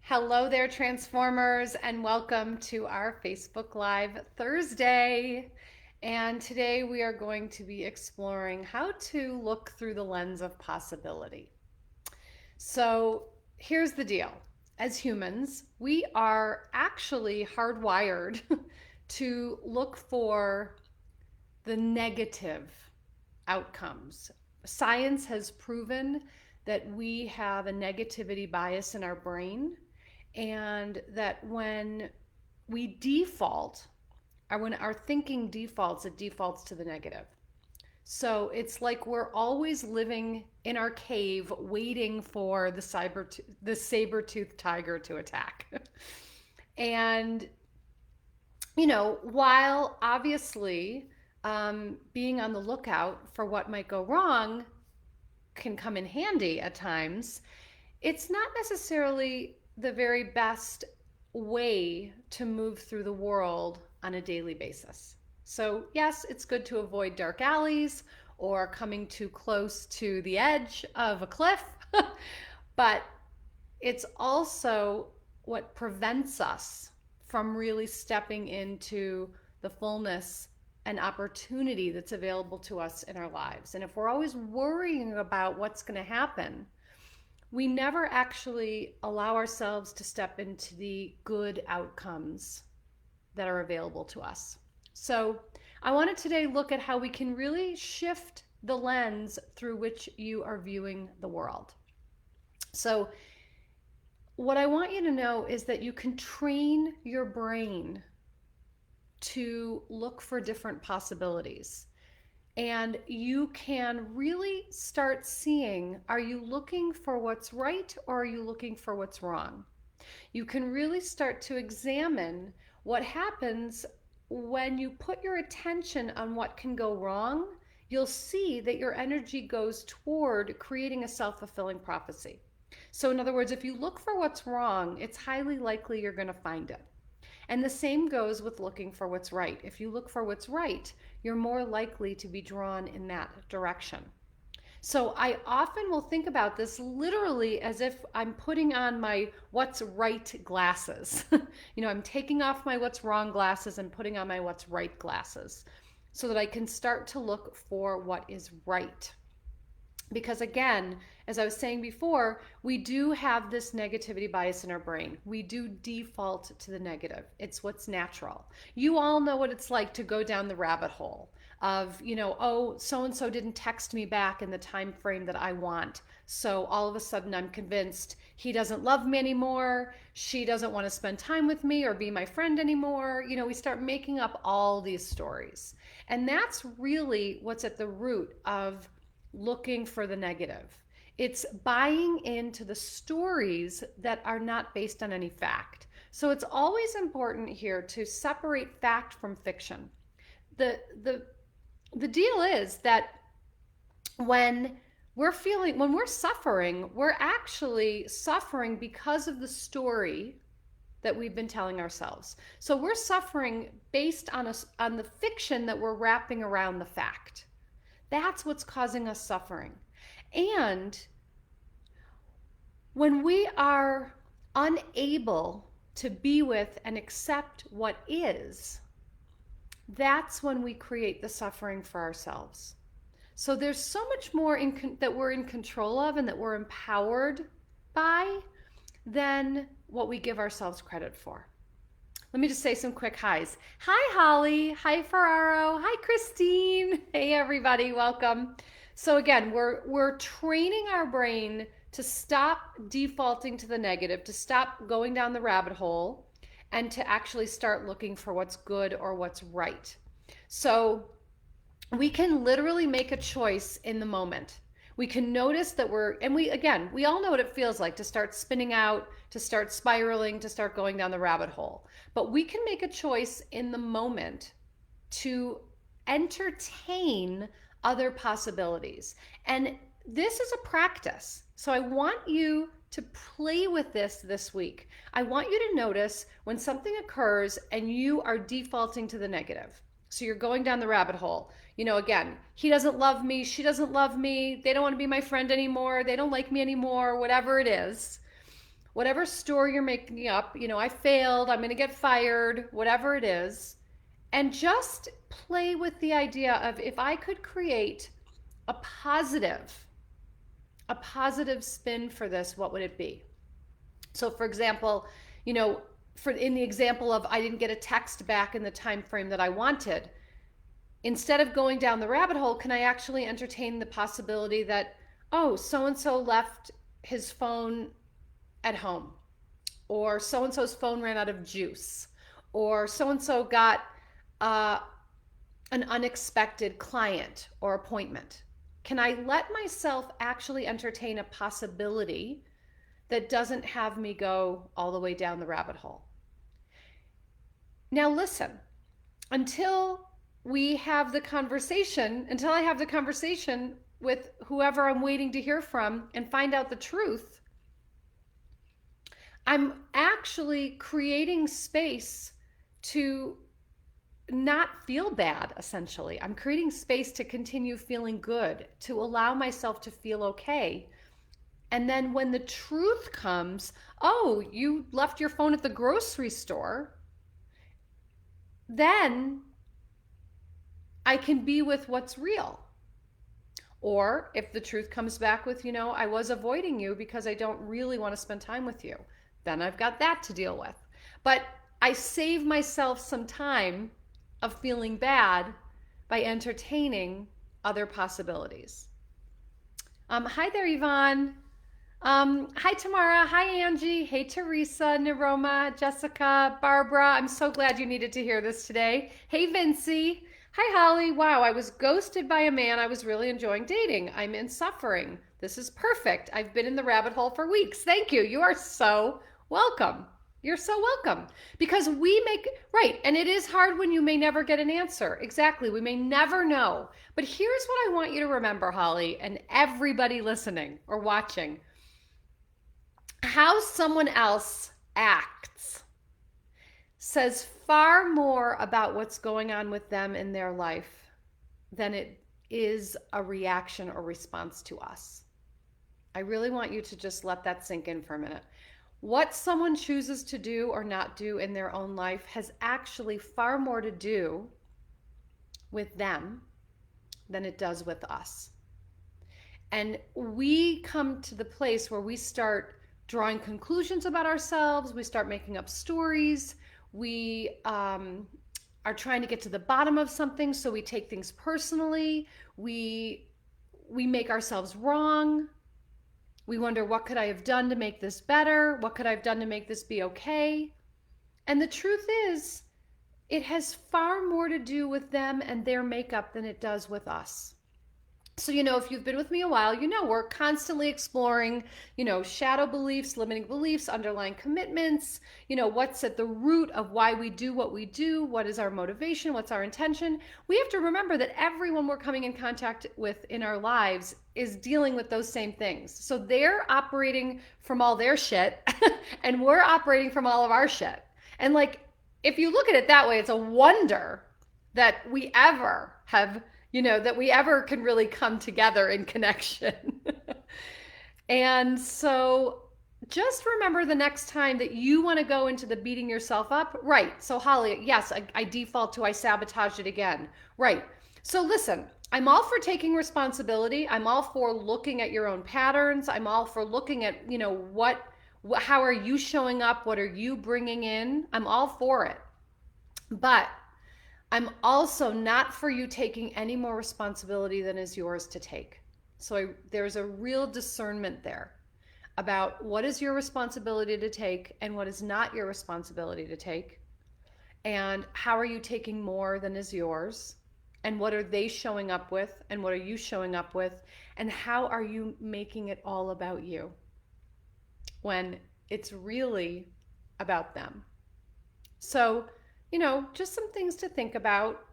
Hello there, Transformers, and welcome to our Facebook Live Thursday. And today we are going to be exploring how to look through the lens of possibility. So here's the deal. As humans, we are actually hardwired to look for the negative outcomes. Science has proven that we have a negativity bias in our brain, and that when we default, or when our thinking defaults, it defaults to the negative. So it's like we're always living in our cave waiting for the saber-tooth tiger to attack. And while obviously being on the lookout for what might go wrong can come in handy at times, it's not necessarily the very best way to move through the world on a daily basis. So, yes, it's good to avoid dark alleys or coming too close to the edge of a cliff, but it's also what prevents us from really stepping into the fullness and opportunity that's available to us in our lives. And if we're always worrying about what's going to happen, we never actually allow ourselves to step into the good outcomes that are available to us. So I want to today look at how we can really shift the lens through which you are viewing the world. So what I want you to know is that you can train your brain to look for different possibilities. And you can really start seeing, are you looking for what's right or are you looking for what's wrong? You can really start to examine what happens when you put your attention on what can go wrong. You'll see that your energy goes toward creating a self-fulfilling prophecy. So in other words, if you look for what's wrong, it's highly likely you're going to find it. And the same goes with looking for what's right. If you look for what's right, you're more likely to be drawn in that direction. So I often will think about this literally as if I'm putting on my what's right glasses. I'm taking off my what's wrong glasses and putting on my what's right glasses so that I can start to look for what is right. Because again, as I was saying before, we do have this negativity bias in our brain. We do default to the negative. It's what's natural. You all know what it's like to go down the rabbit hole of, oh, so-and-so didn't text me back in the time frame that I want. So all of a sudden I'm convinced he doesn't love me anymore. She doesn't want to spend time with me or be my friend anymore. We start making up all these stories. And that's really what's at the root of looking for the negative. It's buying into the stories that are not based on any fact. So it's always important here to separate fact from fiction. The deal is that when we're suffering, we're actually suffering because of the story that we've been telling ourselves. So we're suffering based on the fiction that we're wrapping around the fact. That's what's causing us suffering. And when we are unable to be with and accept what is, that's when we create the suffering for ourselves. So there's so much more that we're in control of and that we're empowered by than what we give ourselves credit for. Let me just say some quick highs. Hi, Holly. Hi, Ferraro. Hi, Christine. Hey, everybody. Welcome. So again, we're training our brain to stop defaulting to the negative, to stop going down the rabbit hole, and to actually start looking for what's good or what's right. So we can literally make a choice in the moment. We can notice that we all know what it feels like to start spinning out, to start spiraling, to start going down the rabbit hole. But we can make a choice in the moment to entertain other possibilities. And this is a practice. So I want you to play with this week. I want you to notice when something occurs and you are defaulting to the negative. So you're going down the rabbit hole. Again, he doesn't love me, she doesn't love me, they don't want to be my friend anymore, they don't like me anymore, whatever it is. whatever story you're making up, I failed, I'm going to get fired, whatever it is, and just play with the idea of if I could create a positive, a positive spin for this, what would it be? So for example, for in the example of I didn't get a text back in the time frame that I wanted, instead of going down the rabbit hole, can I actually entertain the possibility that, oh, so and so left his phone at home, or so and so's phone ran out of juice, or so and so got uh, an unexpected client or appointment? Can I let myself actually entertain a possibility that doesn't have me go all the way down the rabbit hole? Now, listen, until we have the conversation, until I have the conversation with whoever I'm waiting to hear from and find out the truth, I'm actually creating space to not feel bad, essentially. I'm creating space to continue feeling good, to allow myself to feel okay. And then when the truth comes, oh, you left your phone at the grocery store, then I can be with what's real. Or if the truth comes back with, I was avoiding you because I don't really want to spend time with you, then I've got that to deal with. But I save myself some time of feeling bad by entertaining other possibilities. Hi there, Yvonne. Hi, Tamara. Hi, Angie. Hey, Teresa, Neroma, Jessica, Barbara. I'm so glad you needed to hear this today. Hey, Vincy. Hi, Holly. Wow, I was ghosted by a man I was really enjoying dating. I'm in suffering. This is perfect. I've been in the rabbit hole for weeks. Thank you. You are so welcome. You're so welcome. Because right, and it is hard when you may never get an answer. Exactly, we may never know. But here's what I want you to remember, Holly, and everybody listening or watching. How someone else acts says far more about what's going on with them in their life than it is a reaction or response to us. I really want you to just let that sink in for a minute. What someone chooses to do or not do in their own life has actually far more to do with them than it does with us. And we come to the place where we start drawing conclusions about ourselves, we start making up stories, we are trying to get to the bottom of something, so we take things personally, we make ourselves wrong. We wonder, what could I have done to make this better? What could I have done to make this be okay? And the truth is, it has far more to do with them and their makeup than it does with us. So, if you've been with me a while, we're constantly exploring, shadow beliefs, limiting beliefs, underlying commitments, what's at the root of why we do what we do, what is our motivation, what's our intention. We have to remember that everyone we're coming in contact with in our lives is dealing with those same things. So they're operating from all their shit and we're operating from all of our shit. And if you look at it that way, it's a wonder that we ever have that we ever can really come together in connection. And so just remember the next time that you want to go into the beating yourself up. Right. So Holly, yes, I default to I sabotaged it again. Right. So listen, I'm all for taking responsibility. I'm all for looking at your own patterns. I'm all for looking at, how are you showing up? What are you bringing in? I'm all for it. But I'm also not for you taking any more responsibility than is yours to take. So there's a real discernment there about what is your responsibility to take and what is not your responsibility to take. And how are you taking more than is yours? And what are they showing up with? And what are you showing up with? And how are you making it all about you when it's really about them? So, just some things to think about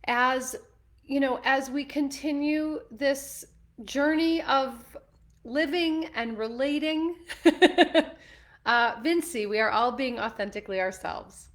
as we continue this journey of living and relating. Vincy, we are all being authentically ourselves.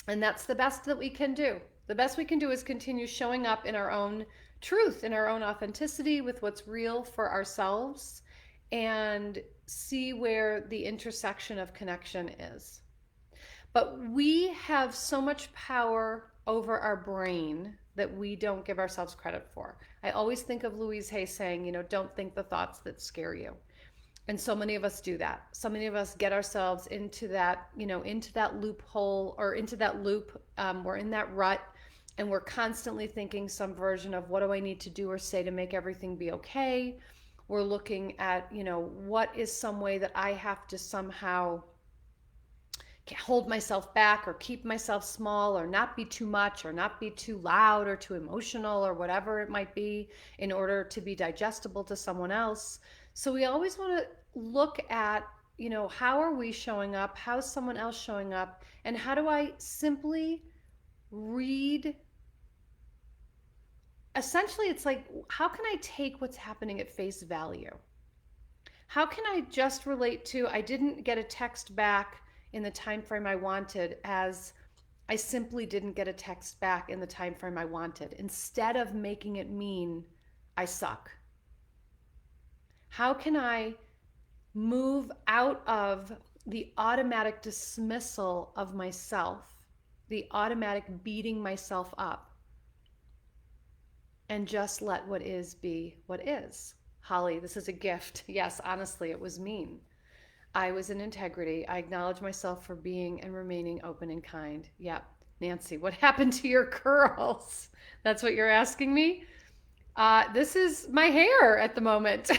And that's the best that we can do. The best we can do is continue showing up in our own truth, in our own authenticity, with what's real for ourselves, and see where the intersection of connection is. But we have so much power over our brain that we don't give ourselves credit for. I always think of Louise Hay saying, don't think the thoughts that scare you. And so many of us do that. So many of us get ourselves into that, into that loophole or into that loop. We're in that rut and we're constantly thinking some version of what do I need to do or say to make everything be okay. We're looking at, what is some way that I have to somehow hold myself back or keep myself small or not be too much or not be too loud or too emotional or whatever it might be in order to be digestible to someone else. So we always want to look at, how are we showing up? How's someone else showing up? And how do I simply read? Essentially, it's like, how can I take what's happening at face value? How can I just relate to, I didn't get a text back in the time frame I wanted, as I simply didn't get a text back in the time frame I wanted, instead of making it mean I suck? How can I move out of the automatic dismissal of myself, the automatic beating myself up, and just let what is be what is? Holly, this is a gift. Yes, honestly, it was mean. I was in integrity. I acknowledge myself for being and remaining open and kind. Yep. Nancy, what happened to your curls? That's what you're asking me? This is my hair at the moment.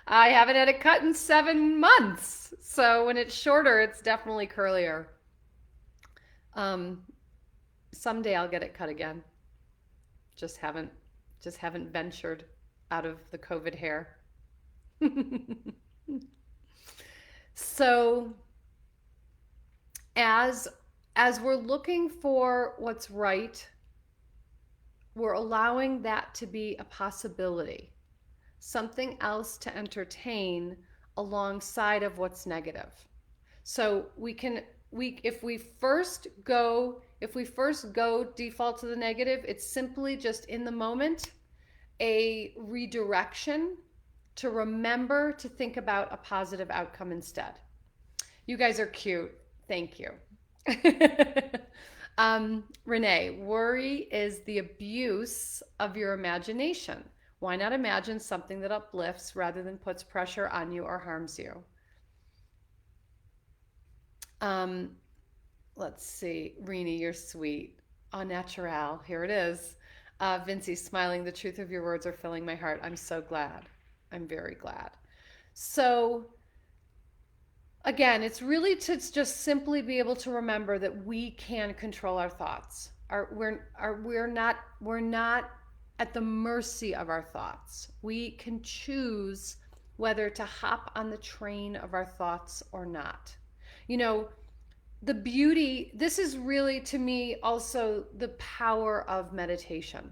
I haven't had it cut in 7 months. So when it's shorter, it's definitely curlier. Someday I'll get it cut again. Just haven't ventured out of the COVID hair. So as we're looking for what's right, we're allowing that to be a possibility, something else to entertain alongside of what's negative. So if we first go default to the negative, it's simply just in the moment a redirection to remember to think about a positive outcome instead. You guys are cute. Thank you. Renee, worry is the abuse of your imagination. Why not imagine something that uplifts rather than puts pressure on you or harms you? Let's see. Rini, you're sweet. Au naturel. Here it is. Vincy, smiling. The truth of your words are filling my heart. I'm so glad. I'm very glad. So again, it's really to just simply be able to remember that we can control our thoughts. We're not at the mercy of our thoughts. We can choose whether to hop on the train of our thoughts or not. The beauty, this is really to me also the power of meditation.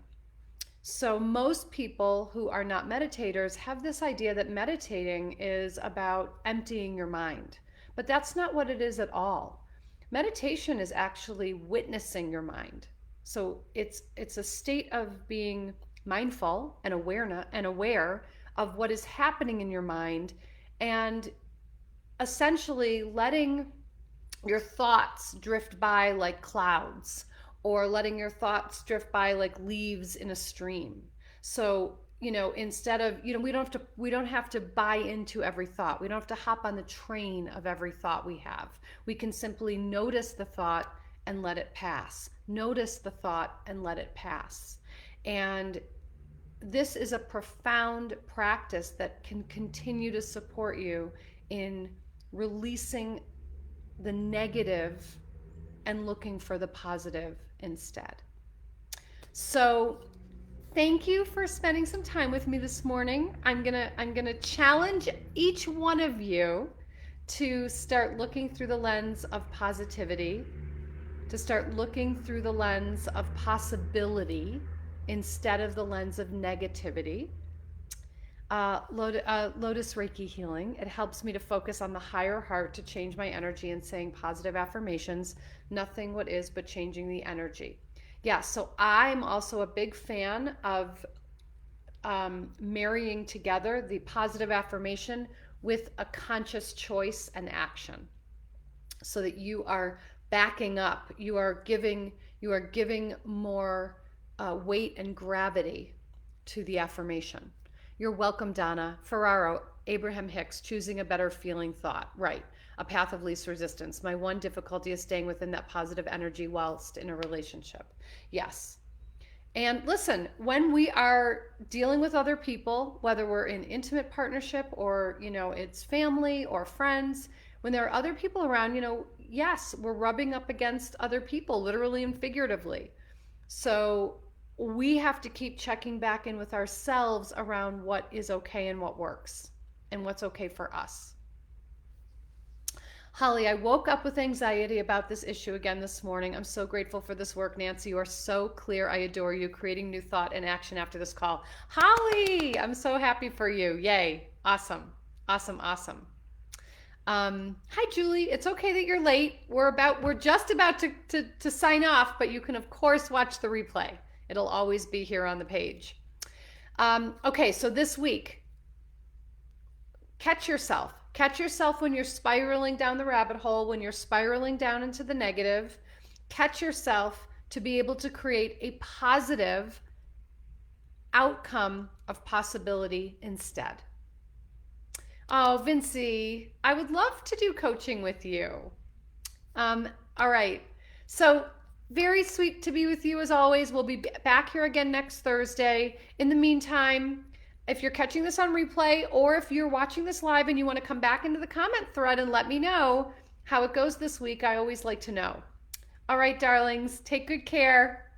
So most people who are not meditators have this idea that meditating is about emptying your mind, but that's not what it is at all. Meditation is actually witnessing your mind. So it's a state of being mindful and aware of what is happening in your mind, and essentially letting your thoughts drift by like clouds, or letting your thoughts drift by like leaves in a stream. So, instead of, we don't have to buy into every thought. We don't have to hop on the train of every thought we have. We can simply notice the thought and let it pass. Notice the thought and let it pass. And this is a profound practice that can continue to support you in releasing the negative and looking for the positive instead. So thank you for spending some time with me this morning. I'm gonna challenge each one of you to start looking through the lens of positivity, to start looking through the lens of possibility instead of the lens of negativity. Lotus Reiki healing. It helps me to focus on the higher heart, to change my energy and saying positive affirmations. Nothing what is, but changing the energy. Yeah, so I'm also a big fan of marrying together the positive affirmation with a conscious choice and action, so that you are backing up, you are giving more weight and gravity to the affirmation. You're welcome, Donna. Ferraro, Abraham Hicks, choosing a better feeling thought. Right. A path of least resistance. My one difficulty is staying within that positive energy whilst in a relationship. Yes. And listen, when we are dealing with other people, whether we're in intimate partnership or, it's family or friends, when there are other people around, yes, we're rubbing up against other people, literally and figuratively. So we have to keep checking back in with ourselves around what is okay and what works and what's okay for us. Holly, I woke up with anxiety about this issue again this morning. I'm so grateful for this work, Nancy. You are so clear. I adore you. Creating new thought and action after this call. Holly, I'm so happy for you. Yay. Awesome. Awesome. Awesome. Hi, Julie. It's okay that you're late. We're just about to sign off, but you can of course watch the replay. It'll always be here on the page. Okay, so this week, catch yourself. Catch yourself when you're spiraling down the rabbit hole, when you're spiraling down into the negative. Catch yourself to be able to create a positive outcome of possibility instead. Oh, Vincy, I would love to do coaching with you. All right. So very sweet to be with you as always. We'll be back here again next Thursday. In the meantime, if you're catching this on replay or if you're watching this live and you want to come back into the comment thread and let me know how it goes this week, I always like to know. All right, darlings, take good care.